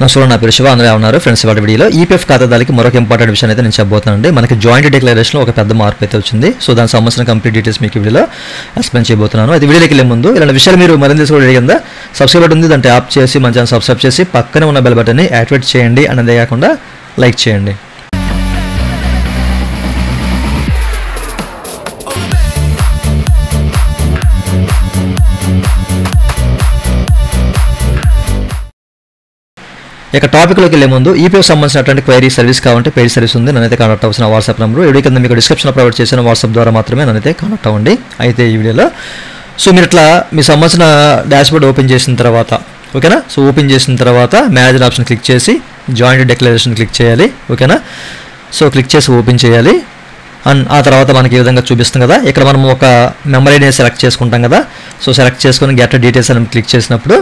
నమస్కారం, నా పేరు శివ. అందరూ ఉన్నారు ఫ్రెండ్స్. వాటి వీడియోలో ఈపీఎఫ్ ఖాతాదారులకి మరొక ఇంపార్టెంట్ విషయం అయితే నేను చెప్పబోతున్నానండి. మనకి జాయింట్ డిక్లరేషన్లో ఒక పెద్ద మార్పు అయితే వచ్చింది. సో దానికి సంబంధించిన కంప్లీట్ డీటెయిల్స్ మీకు వీడియోలో ఎక్స్ప్లెయిన్ చేయబోతున్నాను. అయితే వీడియోకి వెళ్ళే ముందు ఇలాంటి విషయాలు మీరు మరింత తెలుసుకోవడం కింద సబ్స్క్రైబ్ బటన్ ఉంది, దాన్ని ట్యాప్ చేసి మన ఛానల్ సబ్స్క్రైబ్ చేసి పక్కనే ఉన్న బెల్ బటన్ని యాక్టివేట్ చేయండి. అనేది కాకుండా లైక్ చేయండి. ఇక టాపిక్లోకి వెళ్ళే ముందు ఈపీఎఫ్ సంబంధించినటువంటి క్వైరీ సర్వీస్ కావాలంటే పెయిడ్ సర్వీస్ ఉంది. నన్నైతే కాంటాక్ట్ అవ్వాల్సిన వాట్సాప్ నెంబర్ వీడియో కింద మీకు డిస్క్రిప్షన్లో ప్రొవైడ్ చేసిన వాట్సాప్ ద్వారా మాత్రమే నన్నైతే కాంటాక్ట్ అవ్వండి. అయితే ఈ వీడియోలో మీరు ఇట్లా మీ సంబంధించిన డాష్బోర్డ్ ఓపెన్ చేసిన తర్వాత ఓకేనా. సో ఓపెన్ చేసిన తర్వాత మేనేజర్ ఆప్షన్ క్లిక్ చేసి జాయింట్ డిక్లరేషన్ క్లిక్ చేయాలి. ఓకేనా. సో క్లిక్ చేసి ఓపెన్ చేయాలి. అండ్ ఆ తర్వాత మనకి ఈ విధంగా చూపిస్తుంది కదా. ఇక్కడ మనం ఒక మెంబర్ ఐడిని సెలెక్ట్ చేసుకుంటాం కదా. సో సెలెక్ట్ చేసుకొని గెట్ డీటెయిల్స్ అని క్లిక్ చేసినప్పుడు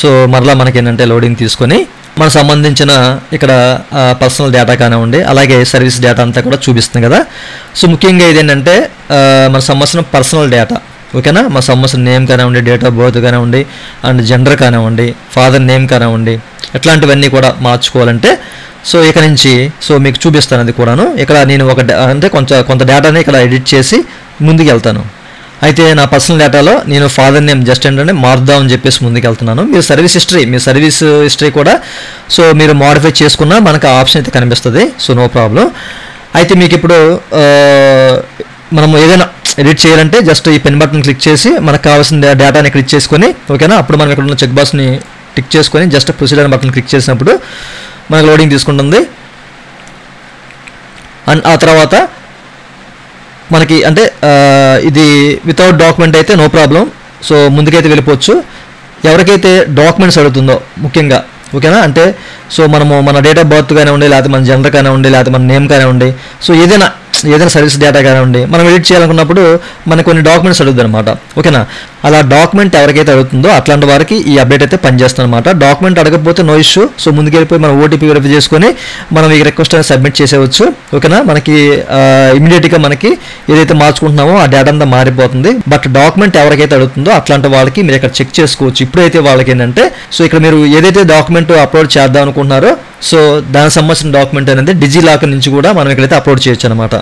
సో మరలా మనకి ఏంటంటే లోడింగ్ తీసుకొని మనకు సంబంధించిన ఇక్కడ పర్సనల్ డేటా కానివ్వండి, అలాగే సర్వీస్ డేటా అంతా కూడా చూపిస్తుంది కదా. సో ముఖ్యంగా ఇదేంటంటే మన సంబంధించిన పర్సనల్ డేటా ఓకేనా. మన సంబంధించిన నేమ్ కానివ్వండి, డేట్ ఆఫ్ బర్త్ కానివ్వండి, అండ్ జెండర్ కానివ్వండి, ఫాదర్ నేమ్ కానివ్వండి, ఇట్లాంటివన్నీ కూడా మార్చుకోవాలంటే సో ఇక్కడ నుంచి సో మీకు చూపిస్తాను. అది కూడాను ఇక్కడ నేను అంటే కొంత డేటాని ఇక్కడ ఎడిట్ చేసి ముందుకు వెళ్తాను. అయితే నా పర్సనల్ డేటాలో నేను ఫాదర్ నేమ్ జస్ట్ ఏంటంటే మార్దామని చెప్పేసి ముందుకు వెళ్తున్నాను. మీ సర్వీస్ హిస్టరీ కూడా సో మీరు మోడిఫై చేసుకున్నా మనకు ఆప్షన్ అయితే కనిపిస్తుంది. So no problem. అయితే మీకు ఇప్పుడు మనం ఏదైనా ఎడిట్ చేయాలంటే జస్ట్ ఈ పెన్ బటన్ క్లిక్ చేసి మనకు కావాల్సిన డేటాని క్లిక్ చేసుకొని ఓకేనా. అప్పుడు మనం ఇక్కడ ఉన్న చెక్ బాక్స్ని టిక్ చేసుకొని జస్ట్ ప్రొసీడర్ బటన్ క్లిక్ చేసినప్పుడు మనకు లోడింగ్ తీసుకుంటుంది. అండ్ ఆ తర్వాత మనకి అంటే ఇది వితౌట్ డాక్యుమెంట్ అయితే నో ప్రాబ్లం. సో ముందుకైతే వెళ్ళిపోవచ్చు. ఎవరికైతే డాక్యుమెంట్స్ అడుగుతుందో ముఖ్యంగా ఓకేనా. అంటే సో మనము మన డేట్ ఆఫ్ బర్త్ కానివ్వండి, లేకపోతే మన జెండర్ కానివ్వండి, లేకపోతే మన నేమ్ కానివ్వండి, సో ఏదైనా సర్వీస్ డేటా కానివ్వండి మనం ఎడిట్ చేయాలనుకున్నప్పుడు మనకు కొన్ని డాక్యుమెంట్స్ అడుగుతుంది అనమాట. ఓకేనా. అలా డాక్యుమెంట్ ఎవరికైతే అడుగుతుందో అట్లాంటి వారికి ఈ అప్డేట్ అయితే పనిచేస్తుంది అనమాట. డాక్యుమెంట్ అడగకపోతే నో ఇష్యూ. సో ముందుకెళ్ళిపోయి మనం ఓటీపీ వెరిఫై చేసుకొని మనం ఈ రిక్వెస్ట్ అనేది సబ్మిట్ చేసేవచ్చు. ఓకేనా. మనకి ఇమీడియట్గా మనకి ఏదైతే మార్చుకుంటున్నామో ఆ డేటా అంతా మారిపోతుంది. బట్ డాక్యుమెంట్ ఎవరికైతే అడుగుతుందో అట్లాంటి వాళ్ళకి మీరు ఇక్కడ చెక్ చేసుకోవచ్చు. ఇప్పుడైతే వాళ్ళకి ఏంటంటే సో ఇక్కడ మీరు ఏదైతే డాక్యుమెంట్ అప్లోడ్ చేద్దాం అనుకుంటున్నారో సో దానికి సంబంధించిన డాక్యుమెంట్ అనేది డిజిలాకర్ నుంచి కూడా మనం ఇక్కడైతే అప్లోడ్ చేయొచ్చు అనమాట.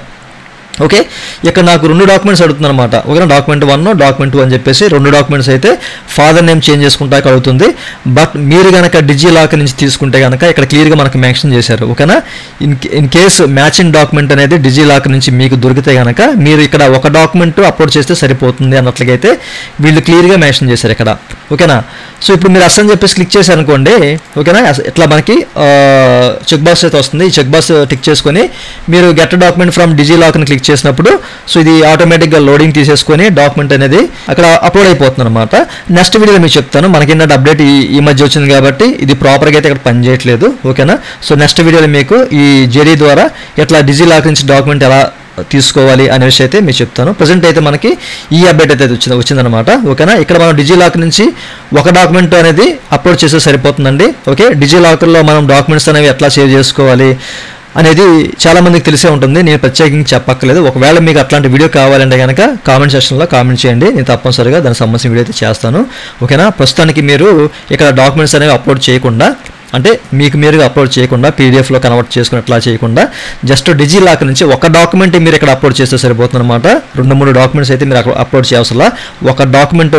ఓకే. ఇక్కడ నాకు 2 డాక్యుమెంట్స్ అడుగుతుంది అనమాట. ఓకేనా. డాక్యుమెంట్ 1, డాక్యుమెంట్ 2 అని చెప్పేసి 2 డాక్యుమెంట్స్ అయితే ఫాదర్ నేమ్ చేంజ్ చేసుకుంటాక అడుగుతుంది. బట్ మీరు కనుక డిజిలాకర్ నుంచి తీసుకుంటే కనుక ఇక్కడ క్లియర్గా మనకు మెన్షన్ చేశారు. ఓకేనా. ఇన్ కేసు మ్యాచింగ్ డాక్యుమెంట్ అనేది డిజిలాకర్ నుంచి మీకు దొరికితే కనుక మీరు ఇక్కడ ఒక డాక్యుమెంట్ అప్లోడ్ చేస్తే సరిపోతుంది అన్నట్లుగా అయితే వీళ్ళు క్లియర్గా మెన్షన్ చేశారు ఇక్కడ. ఓకేనా. సో ఇప్పుడు మీరు అస్సని చెప్పేసి క్లిక్ చేశారనుకోండి ఓకేనా. ఇట్లా మనకి చెక్ బాక్స్ అయితే వస్తుంది. ఈ చెక్ బాక్స్ టిక్ చేసుకొని మీరు గెట్ డాక్యుమెంట్ ఫ్రమ్ డిజిలాకర్ని క్లిక్ చేసినప్పుడు సో ఇది ఆటోమేటిక్గా లోడింగ్ తీసేసుకొని డాక్యుమెంట్ అనేది అక్కడ అప్లోడ్ అయిపోతుంది అనమాట. నెక్స్ట్ వీడియోలో మీకు చెప్తాను. మనకి ఏంటంటే అప్డేట్ ఈ మధ్య వచ్చింది కాబట్టి ఇది ప్రాపర్గా అయితే ఇక్కడ పనిచేయట్లేదు. ఓకేనా. సో నెక్స్ట్ వీడియోలో మీకు ఈ జెరీ ద్వారా ఎట్లా డిజిలాకర్ నుంచి డాక్యుమెంట్ ఎలా తీసుకోవాలి అనే విషయం అయితే మీకు చెప్తాను. ప్రజెంట్ అయితే మనకి ఈ అప్డేట్ అయితే వచ్చిందనమాట. ఓకేనా. ఇక్కడ మనం డిజిలాకర్ నుంచి ఒక డాక్యుమెంట్ అనేది అప్లోడ్ చేస్తే సరిపోతుందండి. ఓకే. డిజిలాకర్లో మనం డాక్యుమెంట్స్ అనేవి ఎట్లా సేవ్ చేసుకోవాలి అనేది చాలామందికి తెలిసే ఉంటుంది. నేను ప్రత్యేకంగా చెప్పక్కర్లేదు. ఒకవేళ మీకు అట్లాంటి వీడియో కావాలంటే కనుక కామెంట్ సెక్షన్లో కామెంట్ చేయండి. నేను తప్పనిసరిగా దానికి సంబంధించిన వీడియో అయితే చేస్తాను. ఓకేనా. ప్రస్తుతానికి మీరు ఇక్కడ డాక్యుమెంట్స్ అనేవి అప్లోడ్ చేయకుండా అంటే మీకు మీరుగా అప్లోడ్ చేయకుండా పీడిఎఫ్లో కన్వర్ట్ చేసుకుని అట్లా చేయకుండా జస్ట్ డిజిలాకర్ నుంచి ఒక డాక్యుమెంట్ మీరు ఇక్కడ అప్లోడ్ చేస్తే సరిపోతుంది అనమాట. 2-3 డాక్యుమెంట్స్ అయితే మీరు అప్లోడ్ చేయవసరం. ఒక డాక్యుమెంట్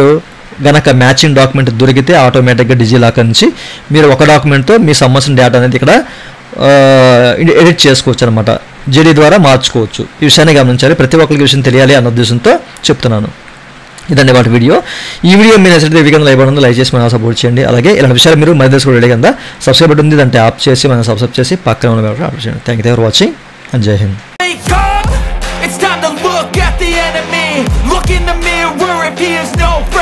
గనక మ్యాచింగ్ డాక్యుమెంట్ దొరికితే ఆటోమేటిక్గా డిజిలాకర్ నుంచి మీరు ఒక డాక్యుమెంట్తో మీ సంబంధించిన డేటా అనేది ఇక్కడ ఎడిట్ చేసుకోవచ్చు అనమాట. జెడీ ద్వారా మార్చుకోవచ్చు. ఈ విషయాన్ని గమనించాలి. ప్రతి ఒక్కరికి విషయం తెలియాలి అన్న ఉద్దేశంతో చెప్తున్నాను. ఇదండి వాటి వీడియో. ఈ వీడియో మీరు నచ్చితే వీకెండ్ లైవ్ ఉంది, లైక్ చేసి మనం సపోర్ట్ చేయండి. అలాగే ఇలాంటి విషయాలు మీరు మరి తెలుసుకో రెడీ కింద సబ్స్క్రైబ్ బటన్ ఉంది, దాన్ని ట్యాప్ చేసి మనం సబ్స్క్రైబ్ చేసి పక్కన ఉన్న ఆపరేట్ చేయండి. Thank you for watching and జై Hind. Look in the mirror if he is no friend.